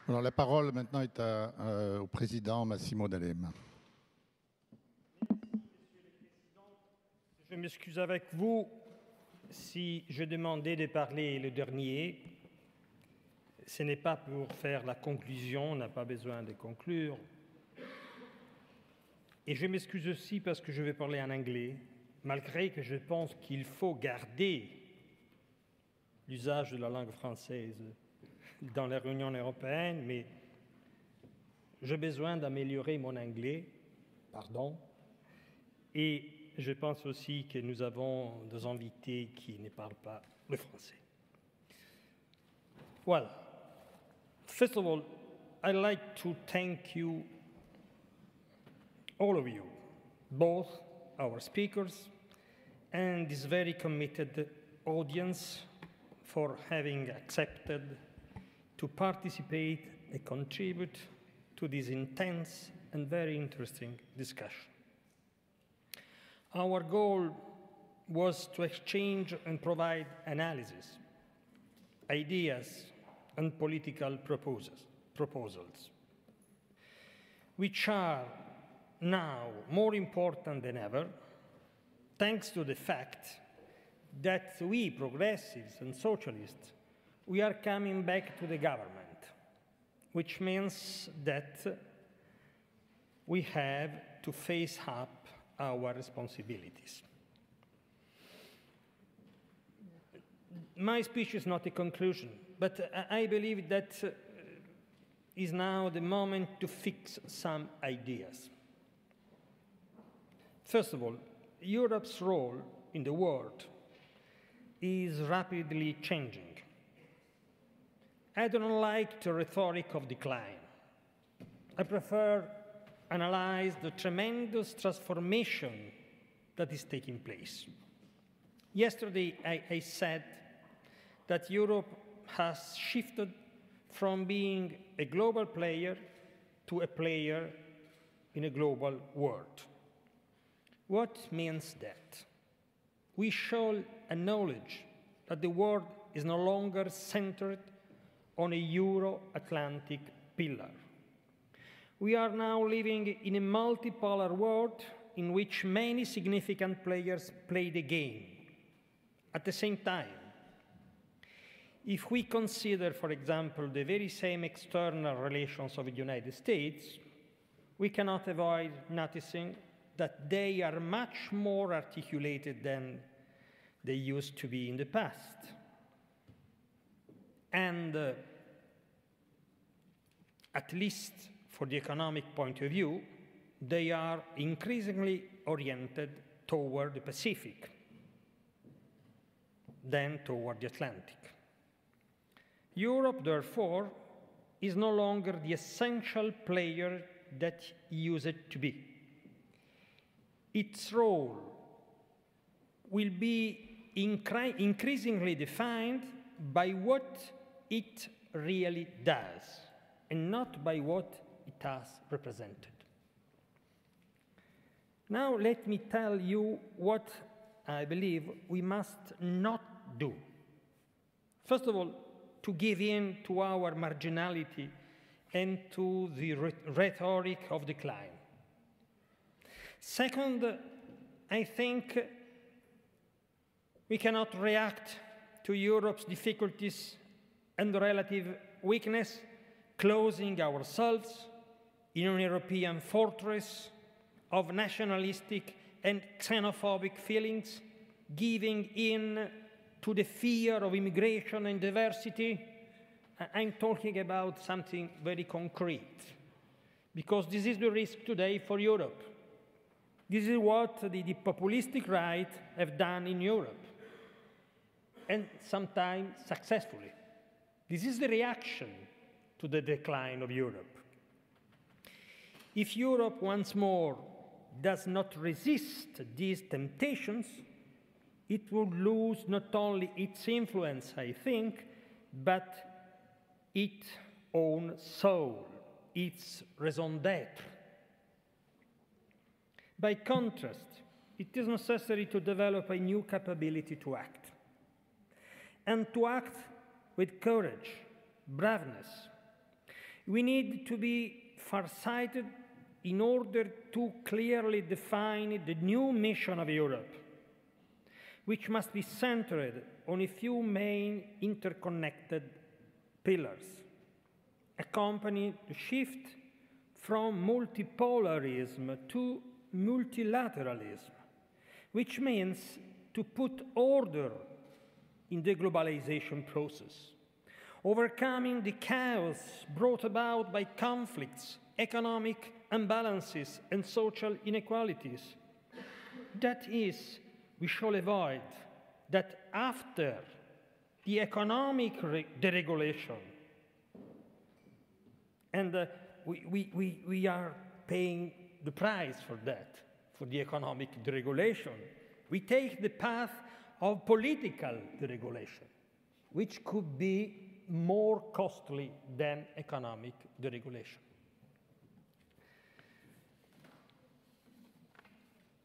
Alors, la parole maintenant est au président Massimo D'Alema. Je m'excuse avec vous si je demandais de parler le dernier. Ce n'est pas pour faire la conclusion, on n'a pas besoin de conclure. Et je m'excuse aussi parce que je vais parler en anglais, malgré que je pense qu'il faut garder l'usage de la langue française dans la réunion européenne, mais j'ai besoin d'améliorer mon anglais, et je pense aussi que nous avons des invités qui ne parlent pas le français. Well, first of all, I'd like to thank you, all of you, both our speakers and this very committed audience for having accepted to participate and contribute to this intense and very interesting discussion. Our goal was to exchange and provide analysis, ideas, and political proposals, which are now more important than ever, thanks to the fact that we, progressives and socialists, we are coming back to the government, which means that we have to face up our responsibilities. My speech is not a conclusion, but I believe that is now the moment to fix some ideas. First of all, Europe's role in the world is rapidly changing. I don't like the rhetoric of decline. I prefer analyze the tremendous transformation that is taking place. Yesterday, I said that Europe has shifted from being a global player to a player in a global world. What means that? We should acknowledge that the world is no longer centered on a Euro-Atlantic pillar. We are now living in a multipolar world in which many significant players play the game at the same time. If we consider, for example, the very same external relations of the United States, we cannot avoid noticing that they are much more articulated than they used to be in the past. And at least for the economic point of view, they are increasingly oriented toward the Pacific than toward the Atlantic. Europe, therefore, is no longer the essential player that it used to be. Its role will be increasingly defined by what it really does, and not by what it has represented. Now let me tell you what I believe we must not do. First of all, to give in to our marginality and to the rhetoric of decline. Second, I think we cannot react to Europe's difficulties and relative weakness, closing ourselves in an European fortress of nationalistic and xenophobic feelings, giving in to the fear of immigration and diversity. I'm talking about something very concrete, because this is the risk today for Europe. This is what the populistic right have done in Europe, and sometimes successfully. This is the reaction to the decline of Europe. If Europe once more does not resist these temptations, it will lose not only its influence, I think, but its own soul, its raison d'être. By contrast, it is necessary to develop a new capability to act, and to act with courage, braveness. We need to be farsighted in order to clearly define the new mission of Europe, which must be centered on a few main interconnected pillars, accompany the shift from multipolarism to multilateralism, which means to put order in the globalization process, overcoming the chaos brought about by conflicts, economic imbalances, and social inequalities. That is, we shall avoid that after the economic deregulation, and we are paying the price for that, for the economic deregulation, we take the path of political deregulation, which could be more costly than economic deregulation.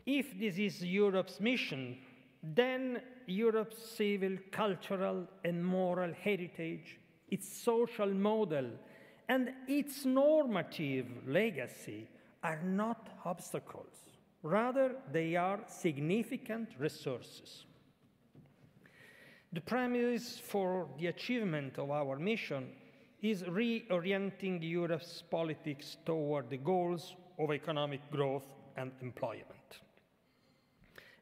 If this is Europe's mission, then Europe's civil, cultural, and moral heritage, its social model, and its normative legacy are not obstacles. Rather, they are significant resources. The premise for the achievement of our mission is reorienting Europe's politics toward the goals of economic growth and employment.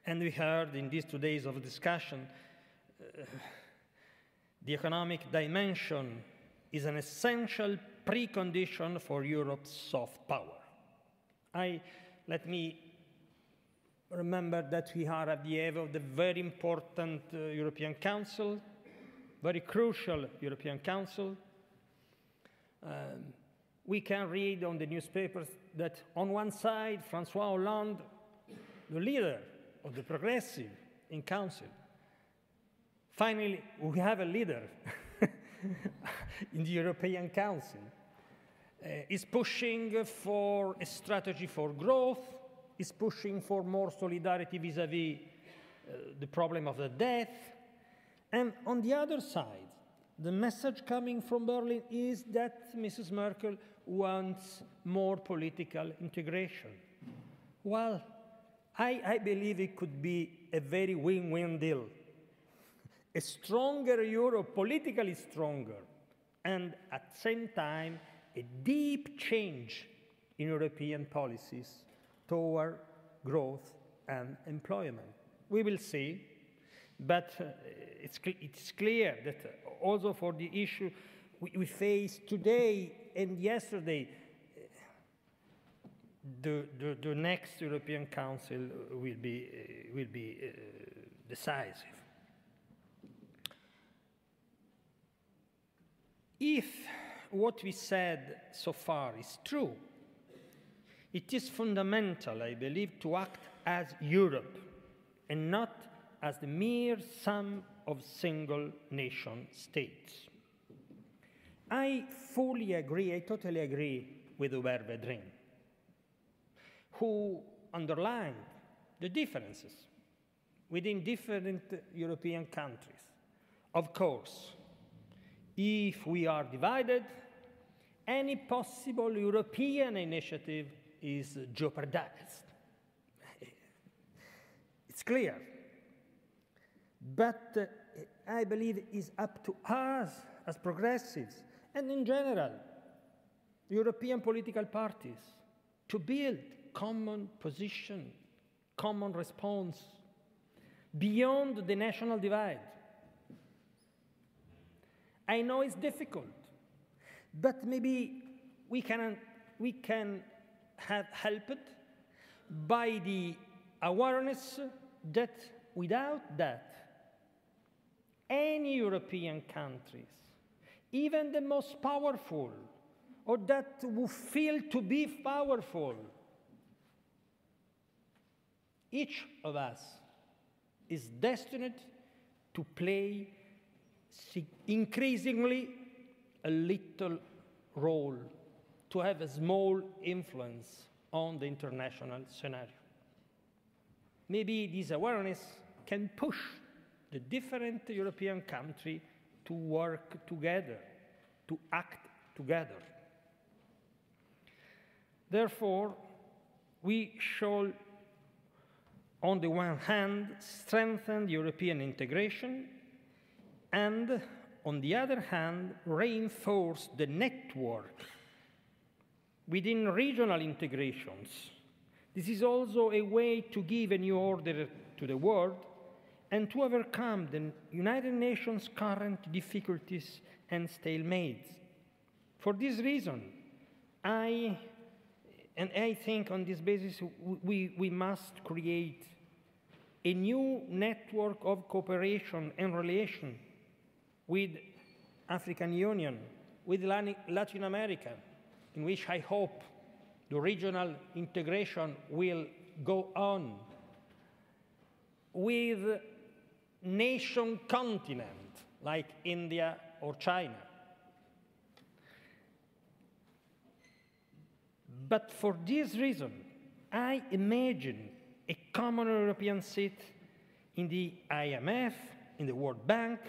And we heard in these 2 days of discussion, the economic dimension is an essential precondition for Europe's soft power. Let me remember that we are at the eve of the very important European Council, very crucial European Council. We can read on the newspapers that on one side, François Hollande, the leader of the progressive in Council. Finally, we have a leader in the European Council. Is pushing for a strategy for growth, is pushing for more solidarity vis-à-vis the problem of the debt. And on the other side, the message coming from Berlin is that Mrs. Merkel wants more political integration. Well, I believe it could be a very win-win deal. A stronger Europe, politically stronger, and at the same time, a deep change in European policies toward growth and employment. We will see, but it's clear that also for the issue we face today and yesterday, the next European Council will be decisive. If what we said so far is true, it is fundamental, I believe, to act as Europe and not as the mere sum of single nation states. I fully agree, I totally agree with Hubert Védrine, who underlined the differences within different European countries. Of course, if we are divided, any possible European initiative is jeopardized. It's clear. But I believe it is up to us as progressives and in general, European political parties, to build common position, common response beyond the national divide. I know it's difficult, but maybe we can have helped by the awareness that without that, any European countries, even the most powerful, or that who feel to be powerful, each of us is destined to play increasingly a little role, to have a small influence on the international scenario. Maybe this awareness can push the different European countries to work together, to act together. Therefore, we should, on the one hand, strengthen European integration, and on the other hand, reinforce the network within regional integrations. This is also a way to give a new order to the world and to overcome the United Nations' current difficulties and stalemates. For this reason, I think on this basis we must create a new network of cooperation and relation with African Union, with Latin America, in which I hope the regional integration will go on, with nation continent like India or China. But for this reason, I imagine a common European seat in the IMF, in the World Bank,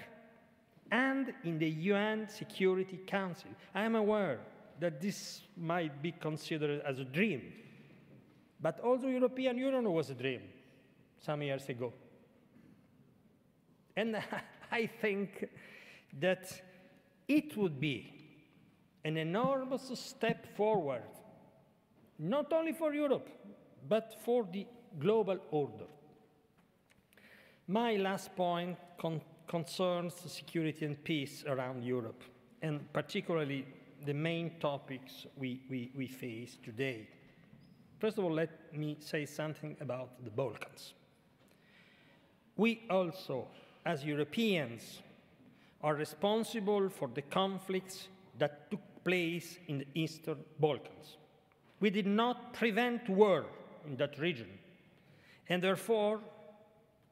and in the UN Security Council. I am aware that this might be considered as a dream, but also the European Union was a dream some years ago. And I think that it would be an enormous step forward, not only for Europe, but for the global order. My last point concerns security and peace around Europe, and particularly the main topics we face today. First of all, let me say something about the Balkans. We also, as Europeans, are responsible for the conflicts that took place in the Eastern Balkans. We did not prevent war in that region, and therefore,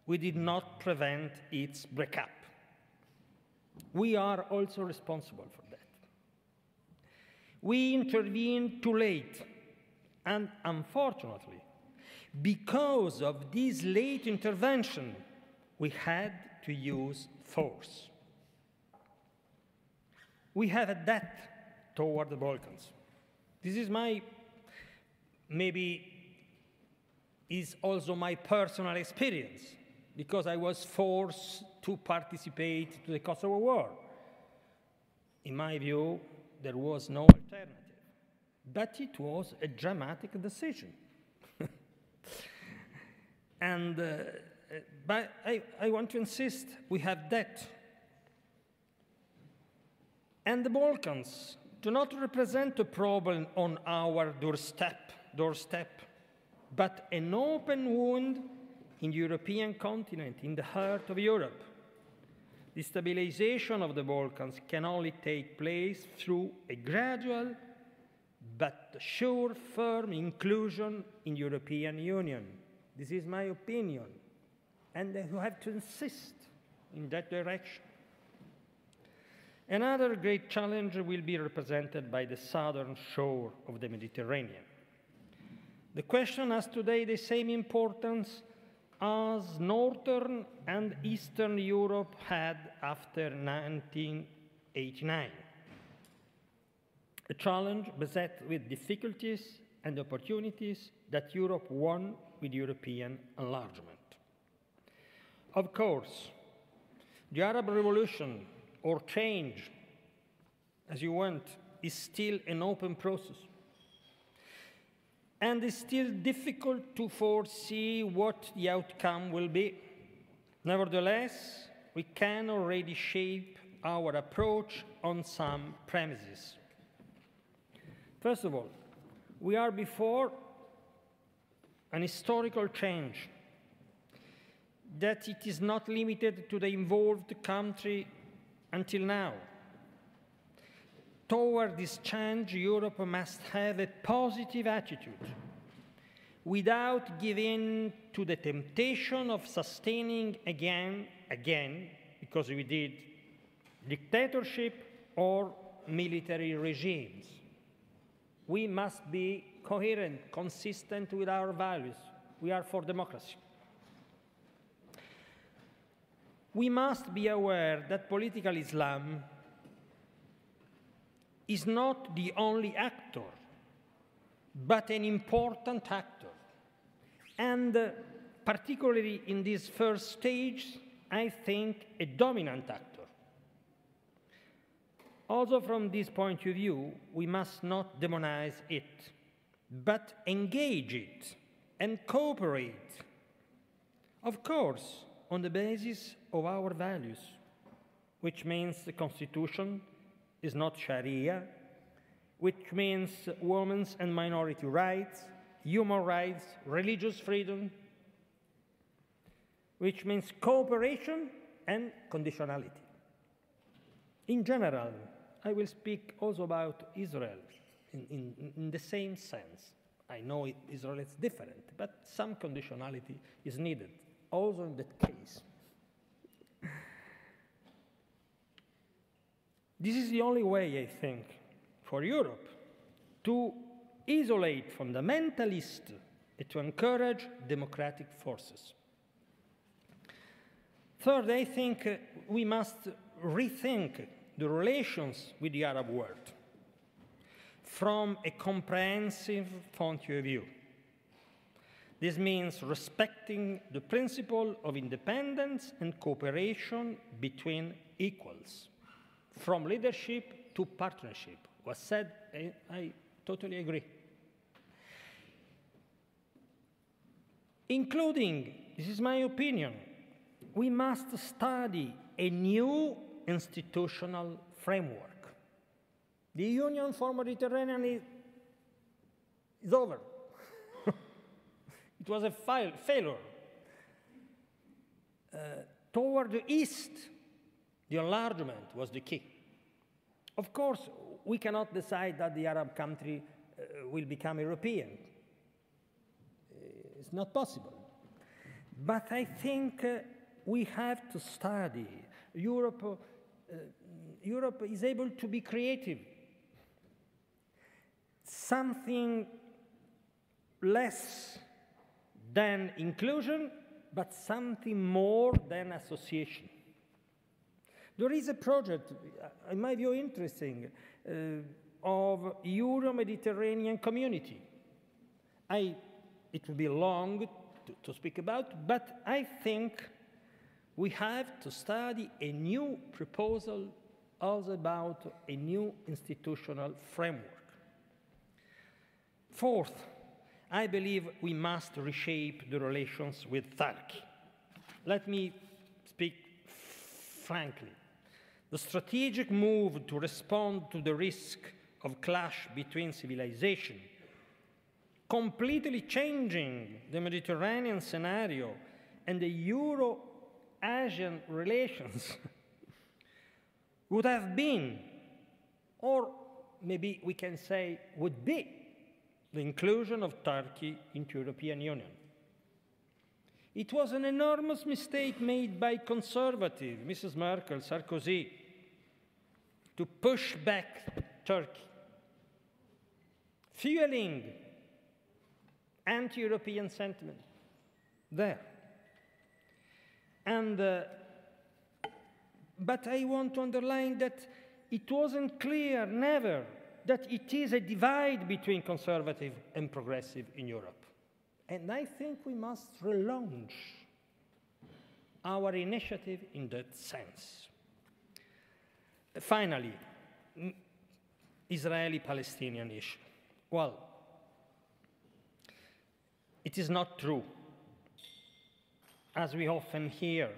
we did not prevent its breakup. We are also responsible for that. We intervened too late, and unfortunately, because of this late intervention, we had to use force. We have a debt toward the Balkans. This is maybe is also my personal experience, because I was forced to participate to the Kosovo War. In my view, there was no alternative, but it was a dramatic decision. But I want to insist, we have that. And the Balkans do not represent a problem on our doorstep, but an open wound in the European continent, in the heart of Europe. The stabilization of the Balkans can only take place through a gradual but sure, firm inclusion in the European Union. This is my opinion, and you have to insist in that direction. Another great challenge will be represented by the southern shore of the Mediterranean. The question has today the same importance as Northern and Eastern Europe had after 1989. A challenge beset with difficulties and opportunities that Europe won with European enlargement. Of course, the Arab Revolution, or change, as you want, is still an open process. And it's still difficult to foresee what the outcome will be. Nevertheless, we can already shape our approach on some premises. First of all, we are before an historical change, that it is not limited to the involved country until now. Toward this change, Europe must have a positive attitude without giving to the temptation of sustaining again, because we did, dictatorship or military regimes. We must be coherent, consistent with our values. We are for democracy. We must be aware that political Islam is not the only actor, but an important actor. And particularly in this first stage, I think a dominant actor. Also from this point of view, we must not demonize it, but engage it and cooperate. Of course, on the basis of our values, which means the Constitution is not Sharia, which means women's and minority rights, human rights, religious freedom, which means cooperation and conditionality. In general, I will speak also about Israel in the same sense. I know Israel is different, but some conditionality is needed, also in that case. This is the only way, I think, for Europe to isolate fundamentalists and to encourage democratic forces. Third, I think we must rethink the relations with the Arab world from a comprehensive point of view. This means respecting the principle of independence and cooperation between equals, from leadership to partnership. Was said, I totally agree. Including, this is my opinion, we must study a new institutional framework. The Union for Mediterranean is over. It was a failure. Toward the east, the enlargement was the key. Of course, we cannot decide that the Arab country will become European. It's not possible. But I think we have to study. Europe is able to be creative. Something less than inclusion, but something more than association. There is a project, in my view interesting, of Euro-Mediterranean community. It will be long to speak about, but I think we have to study a new proposal also about a new institutional framework. Fourth, I believe we must reshape the relations with Turkey. Let me speak frankly. The strategic move to respond to the risk of clash between civilization, completely changing the Mediterranean scenario and the Euro-Asian relations would have been, or maybe we can say would be, the inclusion of Turkey into the European Union. It was an enormous mistake made by conservative Mrs. Merkel, Sarkozy, to push back Turkey, fueling anti-European sentiment there. But I want to underline that it wasn't clear, never, that it is a divide between conservative and progressive in Europe. And I think we must relaunch our initiative in that sense. Finally, Israeli-Palestinian issue. Well, it is not true, as we often hear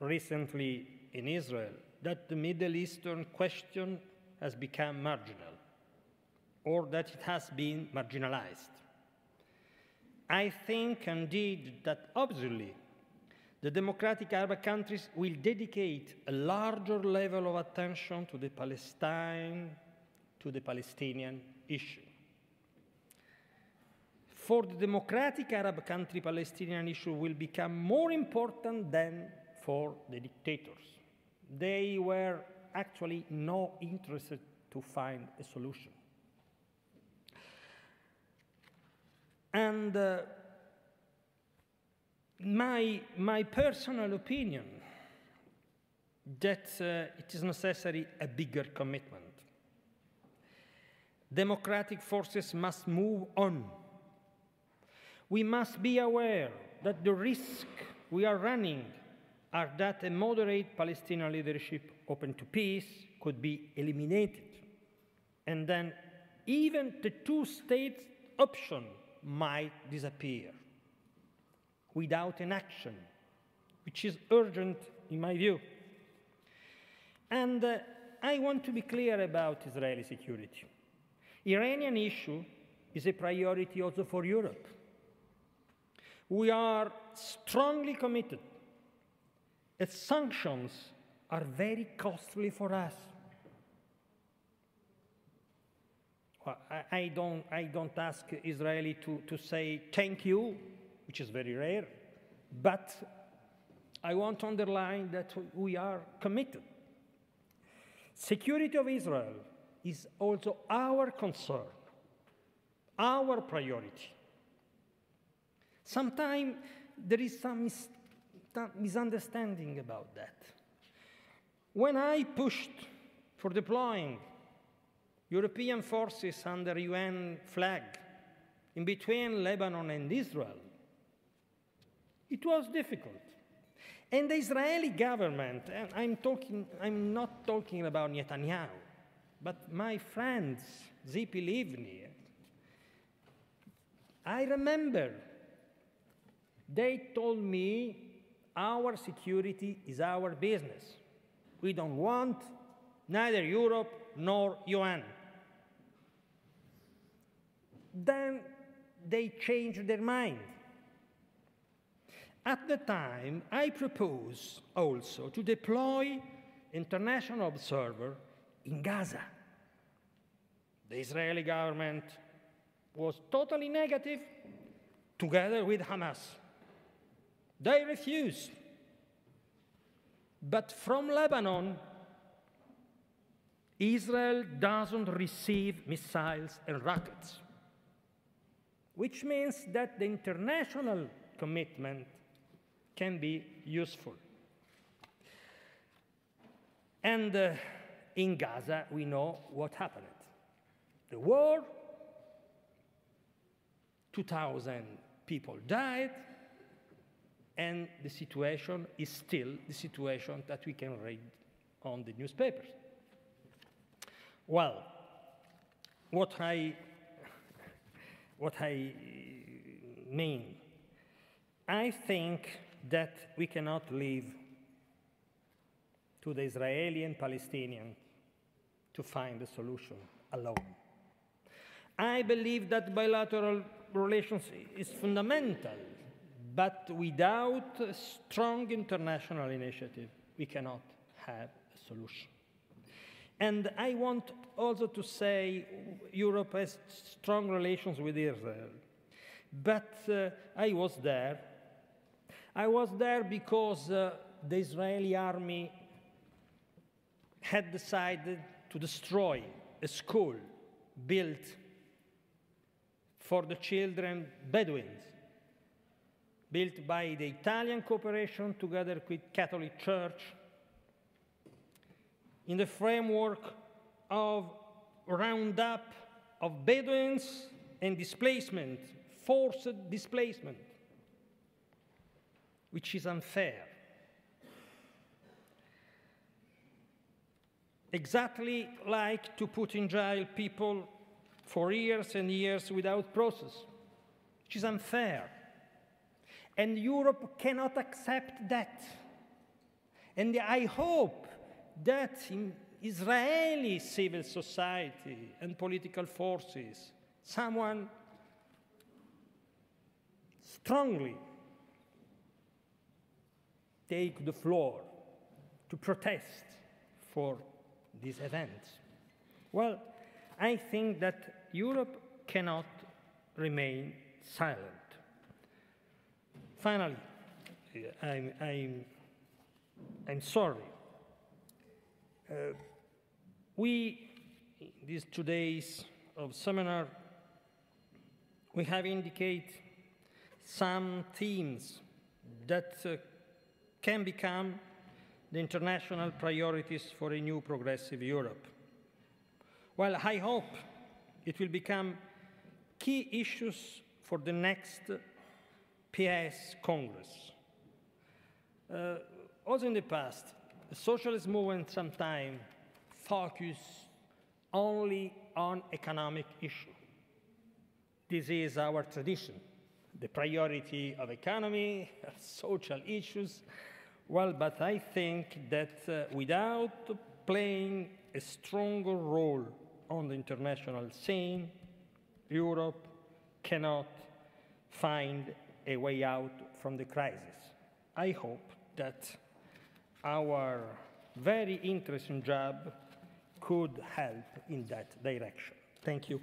recently in Israel, that the Middle Eastern question has become marginal, or that it has been marginalized. I think, indeed, that obviously the democratic Arab countries will dedicate a larger level of attention to the Palestinian issue. For the democratic Arab country, Palestinian issue will become more important than for the dictators. They were actually not interested to find a solution. And my personal opinion that it is necessary a bigger commitment. democratic forces must move on. We must be aware that the risk we are running are that a moderate Palestinian leadership open to peace could be eliminated. And then even the two-state option might disappear without an action, which is urgent in my view. And I want to be clear about Israeli security. Iranian issue is a priority also for Europe. We are strongly committed, as sanctions are very costly for us. Well, I don't ask Israeli to say thank you, which is very rare, but I want to underline that we are committed. Security of Israel is also our concern, our priority. Sometimes there is some misunderstanding about that. When I pushed for deploying European forces under UN flag in between Lebanon and Israel, it was difficult. And the Israeli government, and I'm not talking about Netanyahu, but my friends, Zipi Livni, I remember they told me our security is our business. We don't want neither Europe nor UN. Then they changed their mind. At the time, I proposed also to deploy international observer in Gaza. The Israeli government was totally negative, together with Hamas. They refused. But from Lebanon, Israel doesn't receive missiles and rockets, which means that the international commitment can be useful. And in Gaza, we know what happened. The war, 2,000 people died, and the situation is still the situation that we can read on the newspapers. Well, what I mean, I think that we cannot leave to the Israeli and Palestinian to find a solution alone. I believe that bilateral relations is fundamental, but without a strong international initiative, we cannot have a solution. And I want also to say Europe has strong relations with Israel, but I was there. I was there because the Israeli army had decided to destroy a school built for the children Bedouins, built by the Italian cooperation together with Catholic Church in the framework of roundup of Bedouins and displacement, forced displacement, which is unfair. Exactly like to put in jail people for years and years without process, which is unfair. And Europe cannot accept that. And I hope that in Israeli civil society and political forces, someone strongly take the floor to protest for these events. Well, I think that Europe cannot remain silent. Finally, I'm sorry. We, in these 2 days of seminar, we have indicated some themes that can become the international priorities for a new progressive Europe. Well, I hope It will become key issues for the next PS Congress. Also in the past, the socialist movement sometimes focused only on economic issues. This is our tradition, the priority of economy, of social issues. Well, but I think that without playing a stronger role on the international scene, Europe cannot find a way out from the crisis. I hope that our very interesting job could help in that direction. Thank you.